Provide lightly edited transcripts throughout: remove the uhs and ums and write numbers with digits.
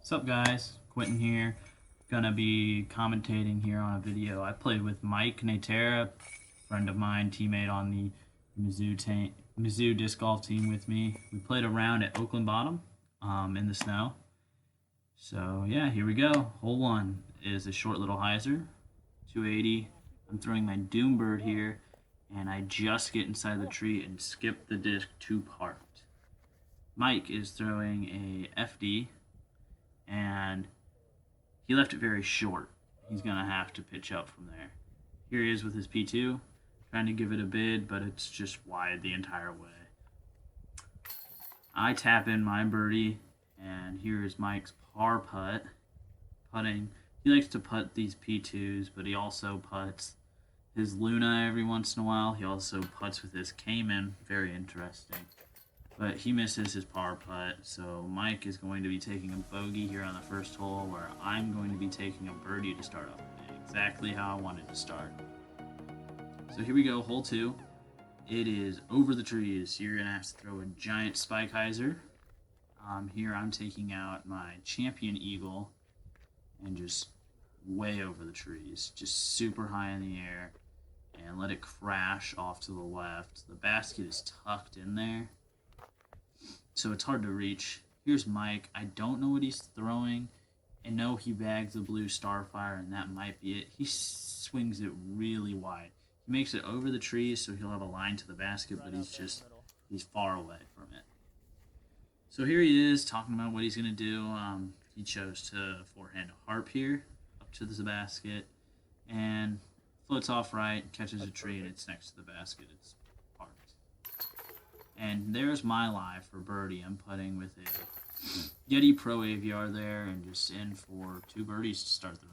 What's up, guys? Quentin here. Gonna be commentating here on a video. I played with Mike Natera, friend of mine, teammate on the Mizzou disc golf team with me. We played a round at Oakland Bottom in the snow. So yeah, here we go. Hole 1 is a short little hyzer, 280. I'm throwing my Doom Bird here, and I just get inside the tree and skip the disc to part. Mike is throwing a FD, and he left it very short. He's going to have to pitch up from there. Here he is with his P2, trying to give it a bid, but it's just wide the entire way. I tap in my birdie, and here is Mike's par putt. Putting. He likes to putt these P2s, but he also putts his Luna every once in a while. He also putts with his Cayman. Very interesting. But he misses his par putt, so Mike is going to be taking a bogey here on the first hole, where I'm going to be taking a birdie to start off the day, exactly how I wanted to start. So here we go, hole 2. It is over the trees. You're going to have to throw a giant spike hyzer. Here I'm taking out my Champion Eagle and just way over the trees, just super high in the air, and let it crash off to the left. The basket is tucked in there, so it's hard to reach. Here's Mike. I don't know what he's throwing. I know he bags the blue Starfire, and that might be it. He swings it really wide. He makes it over the trees, so he'll have a line to the basket, but he's far away from it. So here he is talking about what he's going to do. He chose to forehand a harp here up to the basket, and floats off right, catches a tree, and it's next to the basket. It's parked. And there's my lie for birdie. I'm putting with a Yeti Pro AVR there, and just in for 2 birdies to start the round.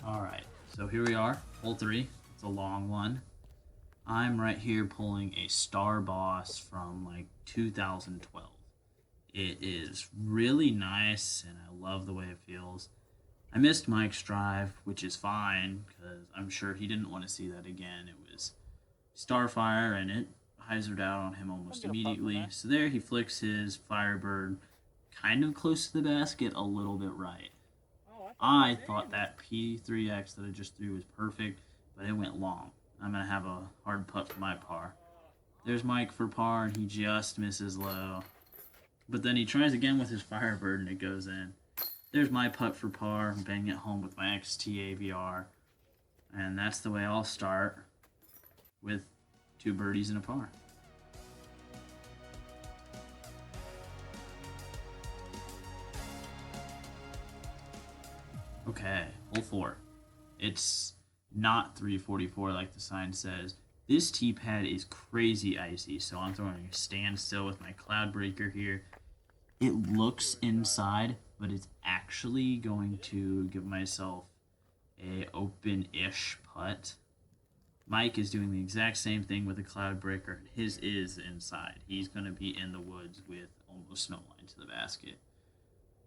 Alright, so here we are, hole 3. It's a long one. I'm right here pulling a Star Boss from like 2012. It is really nice, and I love the way it feels. I missed Mike's drive, which is fine, because I'm sure he didn't want to see that again. It was Starfire, and it hyzered out on him almost immediately. So there he flicks his Firebird kind of close to the basket, a little bit right. I thought that P3X that I just threw was perfect, but it went long. I'm going to have a hard putt for my par. There's Mike for par, and he just misses low. But then he tries again with his Firebird, and it goes in. There's my putt for par, bang it home with my XT AVR. And that's the way I'll start, with 2 birdies and a par. Okay, hole 4. It's not 344 like the sign says. This tee pad is crazy icy, so I'm throwing a standstill with my Cloud Breaker here. It looks inside, but it's actually going to give myself a open-ish putt. Mike is doing the exact same thing with a Cloud Breaker. His is inside. He's going to be in the woods with almost no line to the basket.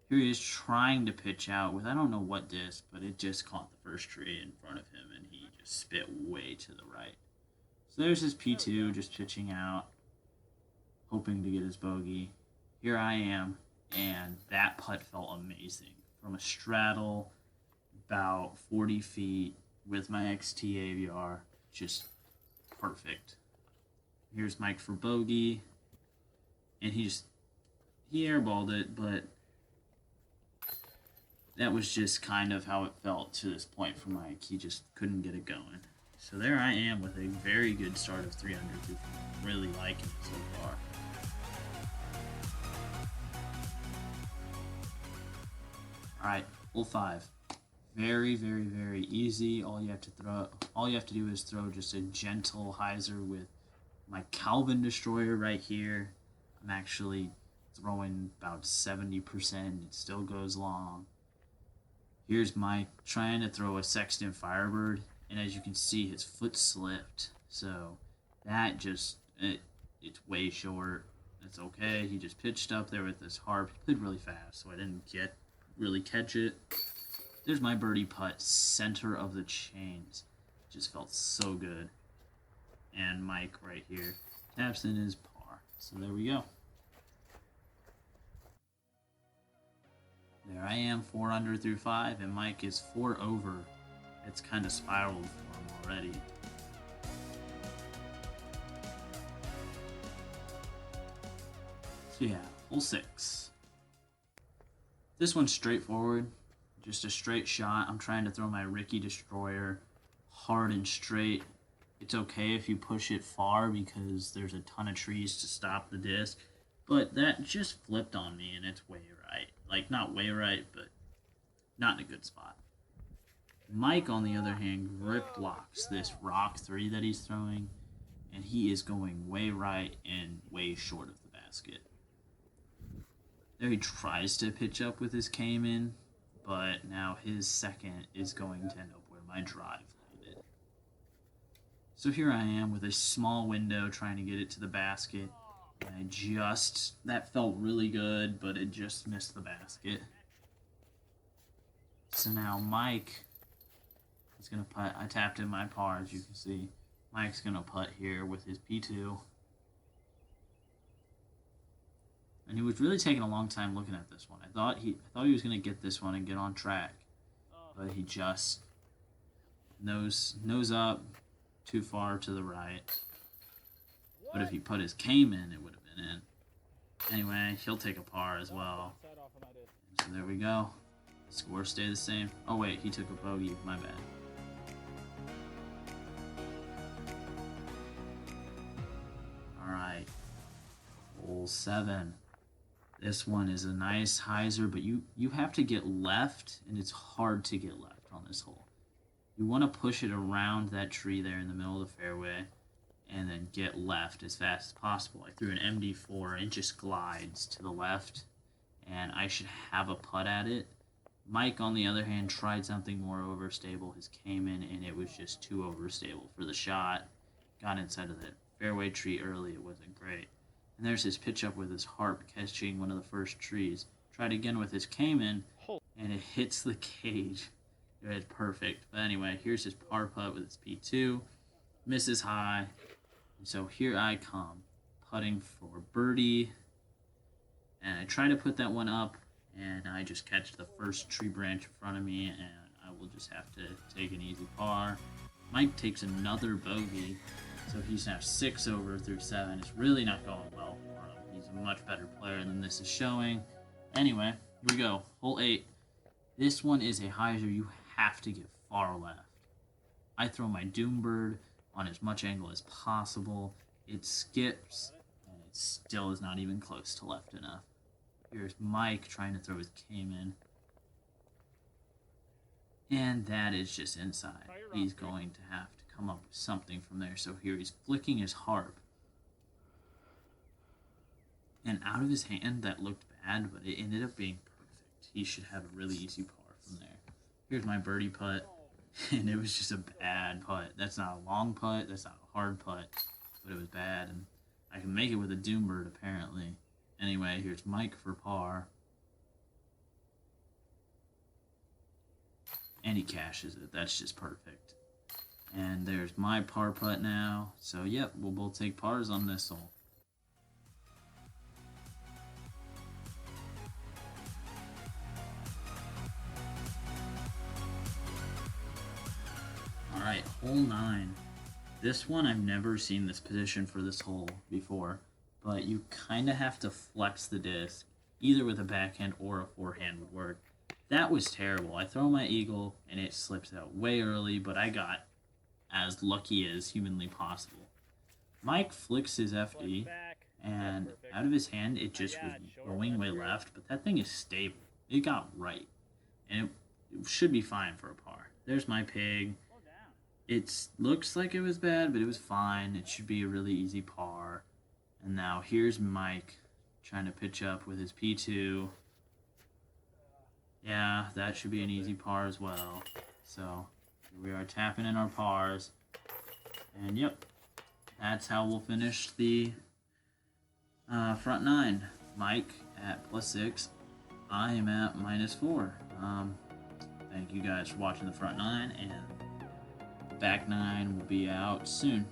Here he is trying to pitch out with, I don't know what disc, but it just caught the first tree in front of him, and he just spit way to the right. So there's his P2 just pitching out, hoping to get his bogey. Here I am, and that putt felt amazing. From a straddle, about 40 feet, with my XT AVR, just perfect. Here's Mike for bogey, and he airballed it, but that was just kind of how it felt to this point for Mike. He just couldn't get it going. So there I am with a very good start of 300. I'm really liking it so far. Alright, hole 5. Very, very, very easy. All you have to do is throw just a gentle hyzer with my Calvin Destroyer right here. I'm actually throwing about 70%. It still goes long. Here's Mike trying to throw a Sexton Firebird, and as you can see, his foot slipped. So that just, it's way short. It's okay. He just pitched up there with his harp. He played really fast, so I didn't really catch it. There's my birdie putt, center of the chains. Just felt so good. And Mike right here taps in his par. So there we go. There I am, 4 under through 5, and Mike is 4 over. It's kind of spiraled for him already. So yeah, hole 6. This one's straightforward. Just a straight shot. I'm trying to throw my Ricky Destroyer hard and straight. It's okay if you push it far because there's a ton of trees to stop the disc. But that just flipped on me and it's way right. Like, not way right, but not in a good spot. Mike, on the other hand, grip blocks this rock 3 that he's throwing. And he is going way right and way short of the basket. There he tries to pitch up with his Cayman, but now his second is going to end up where my drive landed. So here I am with a small window trying to get it to the basket. And that felt really good, but it just missed the basket. So now Mike is going to putt. I tapped in my par, as you can see. Mike's going to putt here with his P2. And he was really taking a long time looking at this one. I thought he was going to get this one and get on track. But he just nose up too far to the right. But if he put his Cayman, it would have been in. Anyway, he'll take a par as well. So there we go. The scores stay the same. Oh wait, he took a bogey. My bad. Alright. Hole 7. This one is a nice hyzer, but you have to get left, and it's hard to get left on this hole. You want to push it around that tree there in the middle of the fairway, and then get left as fast as possible. I threw an MD4, and it just glides to the left, and I should have a putt at it. Mike, on the other hand, tried something more overstable. His Cayman, and it was just too overstable for the shot. Got inside of the fairway tree early. It wasn't great. And there's his pitch up with his harp catching one of the first trees. Tried again with his Cayman, and it hits the cage. It's perfect. But anyway, here's his par putt with his P2. Misses high. And so here I come, putting for birdie. And I try to put that one up, and I just catch the first tree branch in front of me, and I will just have to take an easy par. Mike takes another bogey. So he's now 6 over through 7. It's really not going well for him. He's a much better player than this is showing. Anyway, here we go. Hole 8. This one is a hyzer. You have to get far left. I throw my Doombird on as much angle as possible. It skips, and it still is not even close to left enough. Here's Mike trying to throw his Cayman. And that is just inside. He's going to have to come up with something from there. So here he's flicking his harp. And out of his hand, that looked bad, but it ended up being perfect. He should have a really easy par from there. Here's my birdie putt. And it was just a bad putt. That's not a long putt. That's not a hard putt. But it was bad. And I can make it with a Doombird, apparently. Anyway, here's Mike for par. And he cashes it. That's just perfect. And there's my par putt now. So, yep, we'll both take pars on this hole. Alright, hole 9. This one, I've never seen this position for this hole before. But you kind of have to flex the disc. Either with a backhand or a forehand would work. That was terrible. I throw my eagle, and it slips out way early, but I got as lucky as humanly possible. Mike flicks his FD, and out of his hand, it just was going way left, but that thing is stable. It got right, and it should be fine for a par. There's my pig. It looks like it was bad, but it was fine. It should be a really easy par. And now here's Mike trying to pitch up with his P2. Yeah, that should be an easy par as well. So here we are tapping in our pars. And yep, that's how we'll finish the front 9. Mike at +6. I am at -4. Thank you guys for watching the front nine, and back nine will be out soon.